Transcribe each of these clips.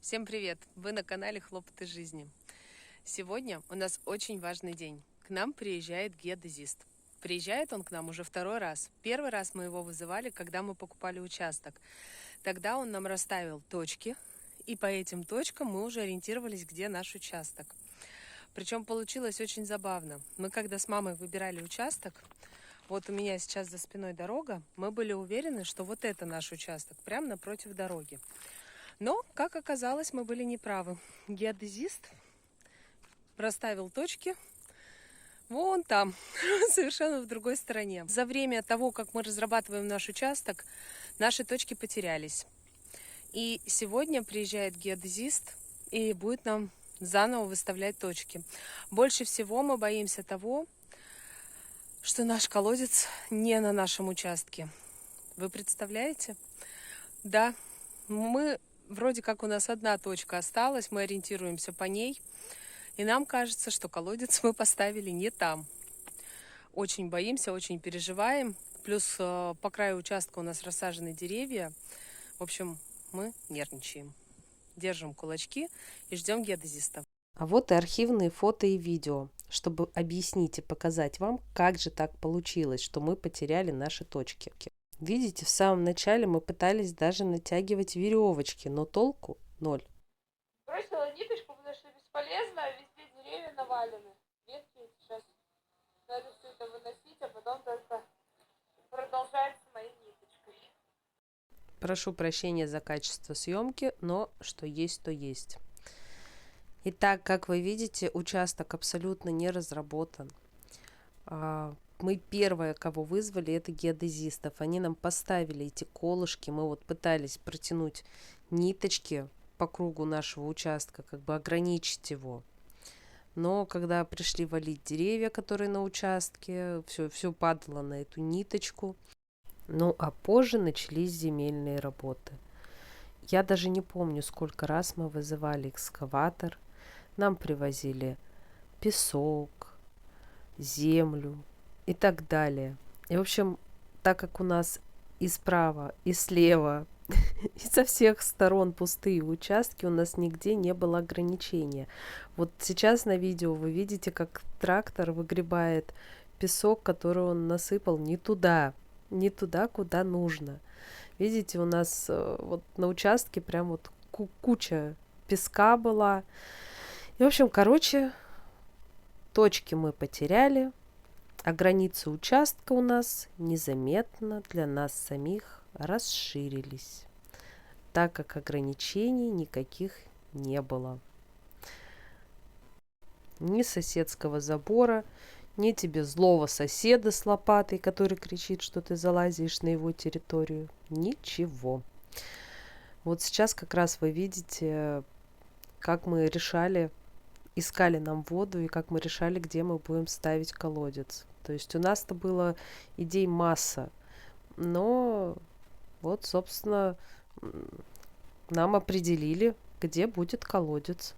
Всем привет! Вы на канале Хлопоты жизни. Сегодня у нас очень важный день. К нам приезжает геодезист. Приезжает он к нам уже второй раз. Первый раз мы его вызывали, когда мы покупали участок. Тогда он нам расставил точки, и по этим точкам мы уже ориентировались, где наш участок. Причем получилось очень забавно. Мы когда с мамой выбирали участок, вот у меня сейчас за спиной дорога, мы были уверены, что вот это наш участок, прямо напротив дороги. Но, как оказалось, мы были неправы. Геодезист расставил точки вон там, совершенно в другой стороне. За время того, как мы разрабатываем наш участок, наши точки потерялись. И сегодня приезжает геодезист и будет нам заново выставлять точки. Больше всего мы боимся того, что наш колодец не на нашем участке. Вы представляете? Да, вроде как у нас одна точка осталась, мы ориентируемся по ней, и нам кажется, что колодец мы поставили не там. Очень боимся, очень переживаем. Плюс по краю участка у нас рассажены деревья. В общем, мы нервничаем. Держим кулачки и ждем геодезиста. А вот и архивные фото и видео, чтобы объяснить и показать вам, как же так получилось, что мы потеряли наши точки. Видите, в самом начале мы пытались даже натягивать веревочки, но толку ноль. Бросила ниточку, потому что бесполезно, везде деревья навалены. Ветки сейчас надо все это выносить, а потом только продолжать с моей ниточкой. Прошу прощения за качество съемки, но что есть, то есть. Итак, как вы видите, участок абсолютно не разработан. Мы первое, кого вызвали, это геодезистов. Они нам поставили эти колышки. Мы вот пытались протянуть ниточки по кругу нашего участка, как бы ограничить его. Но когда пришли валить деревья, которые на участке, все падало на эту ниточку. Ну, а позже начались земельные работы. Я даже не помню, сколько раз мы вызывали экскаватор. Нам привозили песок, землю и так далее. И, в общем, так как у нас и справа, и слева, и со всех сторон пустые участки, у нас нигде не было ограничения. Вот сейчас на видео вы видите, как трактор выгребает песок, который он насыпал не туда, куда нужно. Видите, у нас вот на участке прям вот куча песка была. И, в общем, короче, точки мы потеряли, а границы участка у нас незаметно для нас самих расширились, так как ограничений никаких не было. Ни соседского забора, ни тебе злого соседа с лопатой, который кричит, что ты залазишь на его территорию. Ничего. Вот сейчас как раз вы видите, как мы искали нам воду и как мы решали, где мы будем ставить колодец. То есть у нас-то было идей масса, но вот, собственно, нам определили, где будет колодец.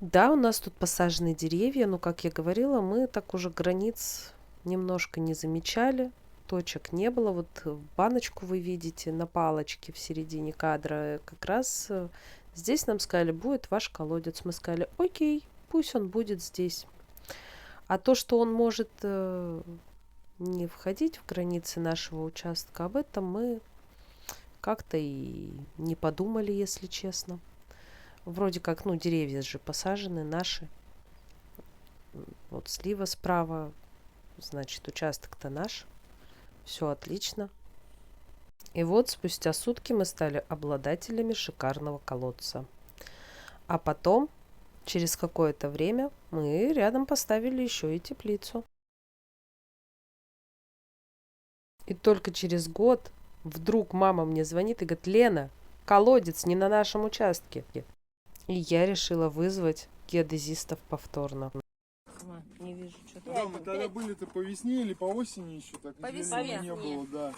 Да, у нас тут посажены деревья, но, как я говорила, мы так уже границ немножко не замечали, точек не было. Вот баночку вы видите на палочке в середине кадра, как раз здесь нам сказали, будет ваш колодец. Мы сказали, окей, пусть он будет здесь. А то, что он может не входить в границы нашего участка, об этом мы как-то и не подумали, если честно. Вроде как, деревья же посажены наши. Вот слива справа, значит, участок-то наш. Все отлично. И вот спустя сутки мы стали обладателями шикарного колодца. А потом, через какое-то время, мы рядом поставили еще и теплицу. И только через год вдруг мама мне звонит и говорит, Лена, колодец не на нашем участке. И я решила вызвать геодезистов повторно. Не вижу, что там. Да, мы тогда были-то по весне или по осени еще, так По извини, весне. не было, да.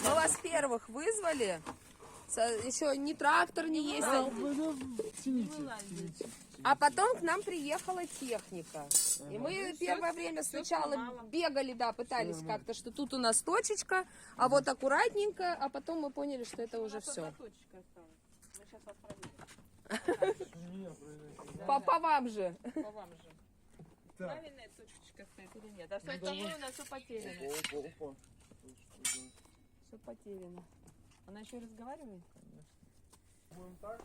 Мы вас первых вызвали. Еще ни трактор не ездил. Тяните. А потом к нам приехала техника. И мы первое время сначала бегали, да, пытались как-то, что тут у нас точечка, а вот аккуратненько, а потом мы поняли, что это уже все. по вам же. По вам же. Так. Правильная точечка стоит или нет? А все остальное у нас все потеряно. Опа, опа. Все потеряно. Она еще разговаривает? Будем так?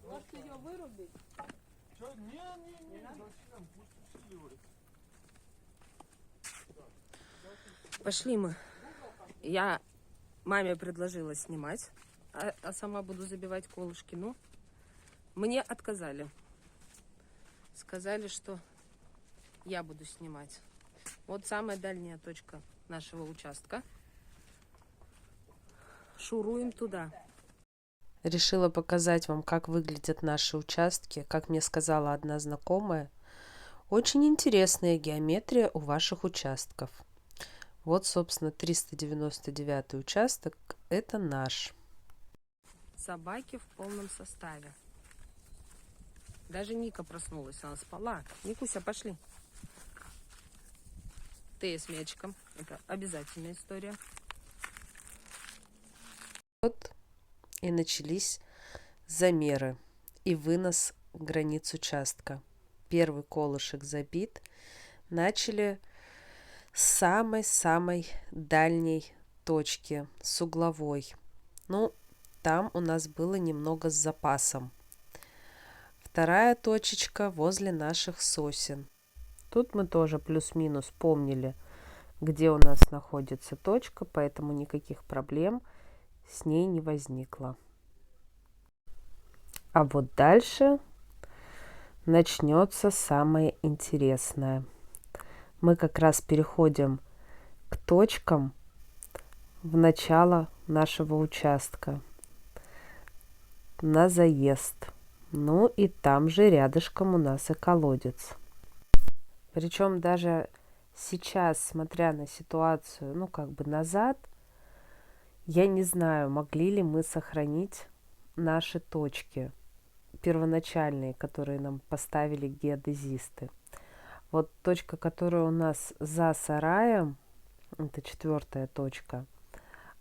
Может ее вырубить? Что? Не, зачем? Пусть усиливает. Пошли мы. Я маме предложила снимать, а сама буду забивать колышки. Но мне отказали. Сказали, что я буду снимать. Вот самая дальняя точка нашего участка. Шуруем туда. Решила показать вам, как выглядят наши участки. Как мне сказала одна знакомая, очень интересная геометрия у ваших участков. Вот, собственно, 399 участок – это наш. Собаки в полном составе. Даже Ника проснулась, она спала. Никуся, пошли. Ты с мячиком. Это обязательная история. Вот и начались замеры и вынос границ участка. Первый колышек забит. Начали с самой-самой дальней точки, с угловой. Ну, там у нас было немного с запасом. Вторая точечка возле наших сосен. Тут мы тоже плюс-минус помнили, где у нас находится точка, поэтому никаких проблем с ней не возникло. А вот дальше начнется самое интересное. Мы как раз переходим к точкам в начало нашего участка на заезд. Ну и там же рядышком у нас и колодец. Причем даже сейчас, смотря на ситуацию, ну как бы назад, я не знаю, могли ли мы сохранить наши точки первоначальные, которые нам поставили геодезисты. Вот точка, которая у нас за сараем, это 4-я точка,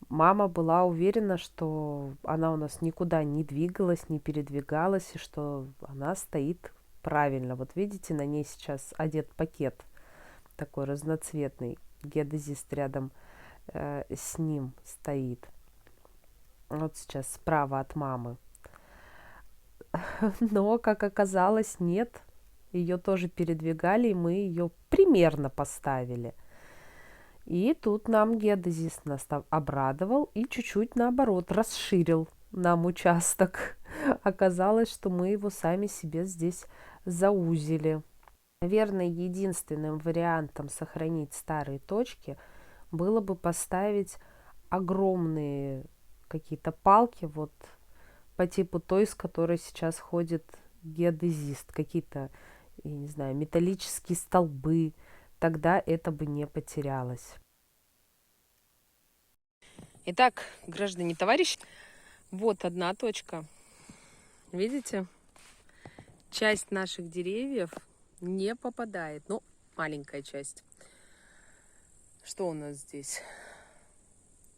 мама была уверена, что она у нас никуда не двигалась, не передвигалась, и что она стоит правильно. Вот видите, на ней сейчас одет пакет такой разноцветный, геодезист рядом с ним стоит. Вот сейчас справа от мамы. Но, как оказалось, нет. Ее тоже передвигали, и мы ее примерно поставили. И тут нам геодезист нас обрадовал и чуть-чуть, наоборот, расширил нам участок. Оказалось, что мы его сами себе здесь заузили. Наверное, единственным вариантом сохранить старые точки было бы поставить огромные какие-то палки, вот по типу той, с которой сейчас ходит геодезист, какие-то, я не знаю, металлические столбы, тогда это бы не потерялось. Итак, граждане, товарищи, вот одна точка. Видите? Часть наших деревьев не попадает. Ну, маленькая часть. Что у нас здесь?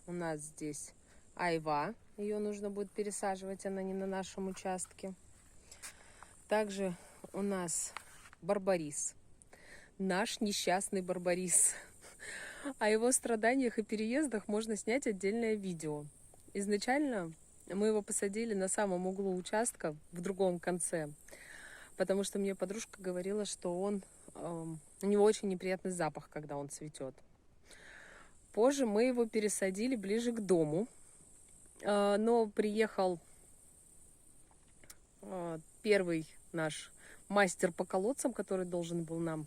У нас здесь айва. Ее нужно будет пересаживать, она не на нашем участке. Также у нас барбарис. Наш несчастный барбарис. О его страданиях и переездах можно снять отдельное видео. Изначально мы его посадили на самом углу участка, в другом конце, потому что мне подружка говорила, что у него очень неприятный запах, когда он цветет. Позже мы его пересадили ближе к дому, но приехал первый наш мастер по колодцам, который должен был нам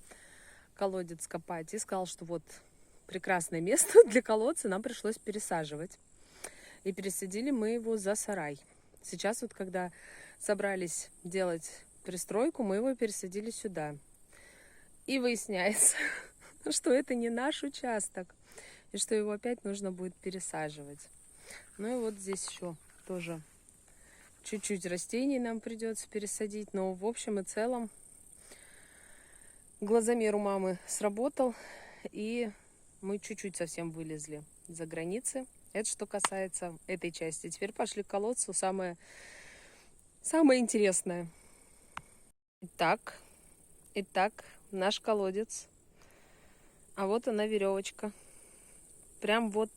колодец копать, и сказал, что вот прекрасное место для колодца, нам пришлось пересаживать. И пересадили мы его за сарай. Сейчас вот, когда собрались делать пристройку, мы его пересадили сюда. И выясняется, что это не наш участок, и что его опять нужно будет пересаживать. Ну и вот здесь еще тоже чуть-чуть растений нам придется пересадить, но в общем и целом глазомер у мамы сработал, и мы чуть-чуть совсем вылезли за границы. Это что касается этой части. Теперь пошли к колодцу. Самое самое интересное. Итак, наш колодец. А вот она веревочка. Прям вот.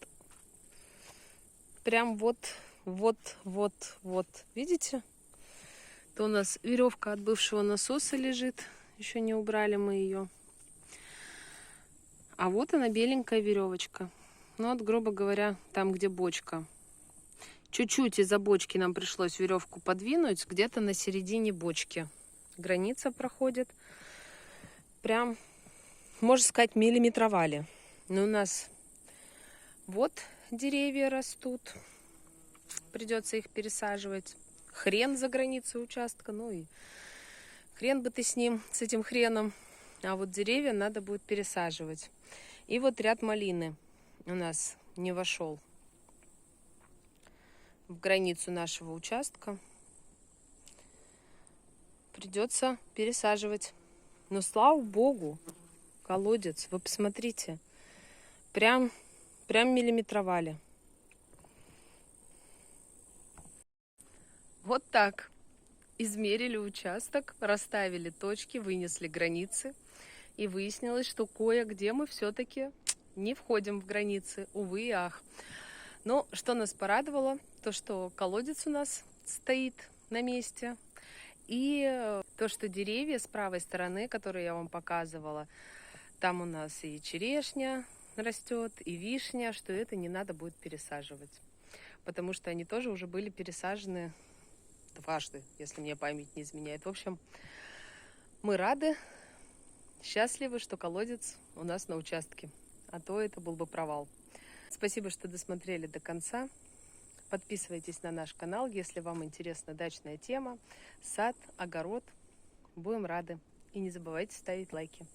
Видите? То у нас веревка от бывшего насоса лежит. Еще не убрали мы ее. А вот она, беленькая веревочка. Ну вот, грубо говоря, там, где бочка. Чуть-чуть из-за бочки нам пришлось веревку подвинуть, где-то на середине бочки. Граница проходит. Прям, можно сказать, миллиметровали. Но у нас вот деревья растут. Придется их пересаживать. Хрен за границей участка. Ну и хрен бы ты с ним, с этим хреном. А вот деревья надо будет пересаживать. И вот ряд малины у нас не вошел в границу нашего участка. Придется пересаживать. Но слава богу, колодец, вы посмотрите, прям миллиметровали. Вот так. Измерили участок, расставили точки, вынесли границы. И выяснилось, что кое-где мы все-таки не входим в границы, увы и ах. Но что нас порадовало, то что колодец у нас стоит на месте. И то, что деревья с правой стороны, которые я вам показывала, там у нас и черешня растет, и вишня, что это не надо будет пересаживать. Потому что они тоже уже были пересажены дважды, если мне память не изменяет. В общем, мы рады, счастливы, что колодец у нас на участке. А то это был бы провал. Спасибо, что досмотрели до конца. Подписывайтесь на наш канал, если вам интересна дачная тема, сад, огород. Будем рады. И не забывайте ставить лайки.